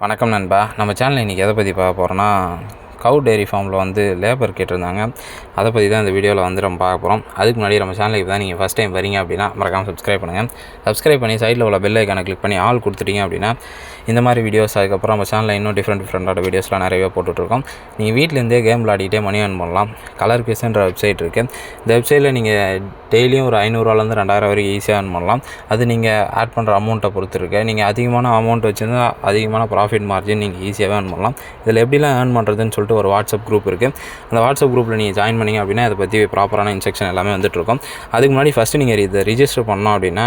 வணக்கம் நண்பா. நம்ம சேனலில் இன்றைக்கி எதை பற்றி பார்க்க போகிறோன்னா, கவு டெய்ரி ஃபார்மில் வந்து லேபர் கேட்டிருந்தாங்க. அதை பற்றி தான் இந்த வீடியோவில் வந்து நம்ம பார்க்க போகிறோம். அதுக்கு முன்னாடி நம்ம சேனலுக்கு தான் நீங்கள் ஃபஸ்ட் டைம் வரீங்க அப்படின்னா மறக்காமல் சப்ஸ்கிரைப் பண்ணுங்கள். சப்ஸ்கிரைப் பண்ணி சைடில் உள்ள பெல் ஐக்கானை கிளிக் பண்ணி ஆல் கொடுத்துட்டீங்க அப்படின்னா இந்த மாதிரி வீடியோஸ், அதுக்கப்புறம் நம்ம சேனலில் இன்னும் டிஃப்ரெண்டான வீடியோஸ்லாம் நிறையவே போட்டுட்ருக்கோம். நீங்கள் வீட்டிலேருந்தே கேம் விளாடிக்கிட்டே மணி ஏர்ன் பண்ணலாம். கலர் கிஸ்ன்ற வெப்சைட் இருக்குது. இந்த வெப்சைட்டில் நீங்கள் டெய்லியும் ஒரு 500 2000 வரைக்கும் ஈஸியாக ஏர்ன் பண்ணலாம். அது நீங்கள் ஆட் பண்ணுற அமௌண்ட்டை பொறுத்து இருக்குது. நீங்கள் அதிகமான அமௌண்ட் வச்சுருந்தா அதிகமான ப்ராஃபிட் மார்ஜின் நீங்கள் ஈஸியாகவே ஏர்ன் பண்ணலாம். இதில் எப்படிலாம் ஏர்ன் பண்ணுறதுன்னு சொல்லிட்டு ஒரு வாட்ஸ்அப் குரூப் இருக்குது. அந்த வாட்ஸ்அப் குரூப்பில் நீங்கள் ஜாயின் பண்ணிங்க அப்படின்னா அதை பற்றி ப்ராப்பரான இன்ஸ்ட்ரக்ஷன் எல்லாமே வந்துட்டுருக்கும். அதுக்கு முன்னாடி ஃபஸ்ட்டு நீங்கள் இதை ரிஜிஸ்டர் பண்ணோம் அப்படின்னா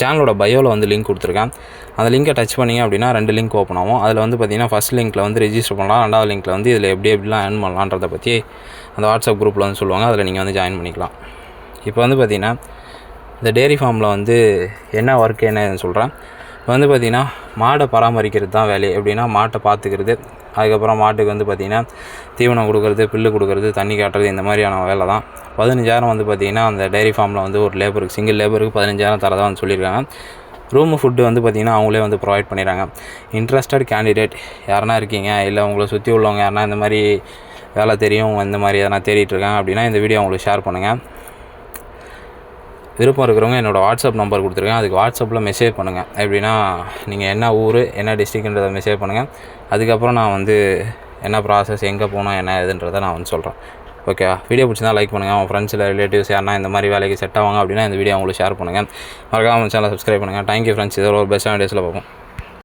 சேனலோட பயோவில் வந்து லிங்க் கொடுத்துருக்கேன். அந்த லிங்கை டச் பண்ணிங்க அப்படின்னா 2 லிங்க் ஓப்பன் ஆகும். அதில் வந்து பார்த்திங்கன்னா ஃபஸ்ட் லிங்க்கில் வந்து ரிஜிஸ்டர் பண்ணலாம். 2வது லிங்க்கில் வந்து இதில் எப்படிலாம் ஏர்ன் பண்ணலான்றதை பற்றி அந்த வாட்ஸ்அப் குரூப்பில் வந்து சொல்லுவாங்க. அதில் நீங்கள் வந்து ஜாயின் பண்ணிக்கலாம். இப்போ வந்து பார்த்திங்கன்னா இந்த டெய்ரி ஃபார்மில் வந்து என்ன ஒர்க் என்னன்னு சொல்கிறேன். இப்போ வந்து பார்த்திங்கன்னா மாடை பராமரிக்கிறது தான் வேலை. எப்படின்னா மாட்டை பார்த்துக்கிறது, அதுக்கப்புறம் மாட்டுக்கு வந்து பார்த்திங்கன்னா தீவனம் கொடுக்குறது, புல்லு கொடுக்குறது, தண்ணி காட்டுறது, இந்த மாதிரியான வேலை தான். 15,000 வந்து பார்த்திங்கன்னா அந்த டெய்ரி ஃபார்மில் வந்து ஒரு லேபருக்கு, சிங்கிள் லேபருக்கு 15,000 தரதான் வந்து சொல்லியிருக்காங்க. ரூமு ஃபுட்டு வந்து பார்த்திங்கன்னா அவங்களே வந்து ப்ரொவைட் பண்ணிடுறாங்க. இன்ட்ரெஸ்டட் கேண்டிடேட் யாருனா இருக்கீங்க, இல்லை உங்களை சுற்றி உள்ளவங்க யாருனா இந்த மாதிரி வேலை தெரியும், இந்த மாதிரி எதனா தேடிட்டுருக்காங்க அப்படின்னா இந்த வீடியோ அவங்களுக்கு ஷேர் பண்ணுங்கள். விருப்பம் இருக்கிறவங்க என்னோடய வாட்ஸ்அப் நம்பர் கொடுத்துருக்கேன். அதுக்கு வாட்ஸ்அப்பில் மெசேஜ் பண்ணுங்கள். எப்படின்னா நீங்கள் என்ன ஊர், என்ன டிஸ்ட்ரிக்ட்ன்றதை மெசேஜ் பண்ணுங்கள். அதுக்கப்புறம் நான் வந்து என்ன ப்ராசஸ், எங்கே போனோம், என்ன இதுன்றதை நான் வந்து சொல்கிறேன். ஓகேவா? வீடியோ பிடிச்சிருந்தா லைக் பண்ணுங்கள். உங்கள் ஃப்ரெண்ட்ஸில் ரிலேட்டிவ்ஸ் யாருனா இந்த மாதிரி வேலைக்கு செட் ஆவாங்க அப்படின்னா இந்த வீடியோ அவங்களுக்கு ஷேர் பண்ணுங்கள். மறக்காமல் சேனலை சப்ஸ்கிரைப் பண்ணுங்கள். Thank you friends. இதோட ஒரு பெஸ்ட்டான வீடியோஸில் பார்ப்போம்.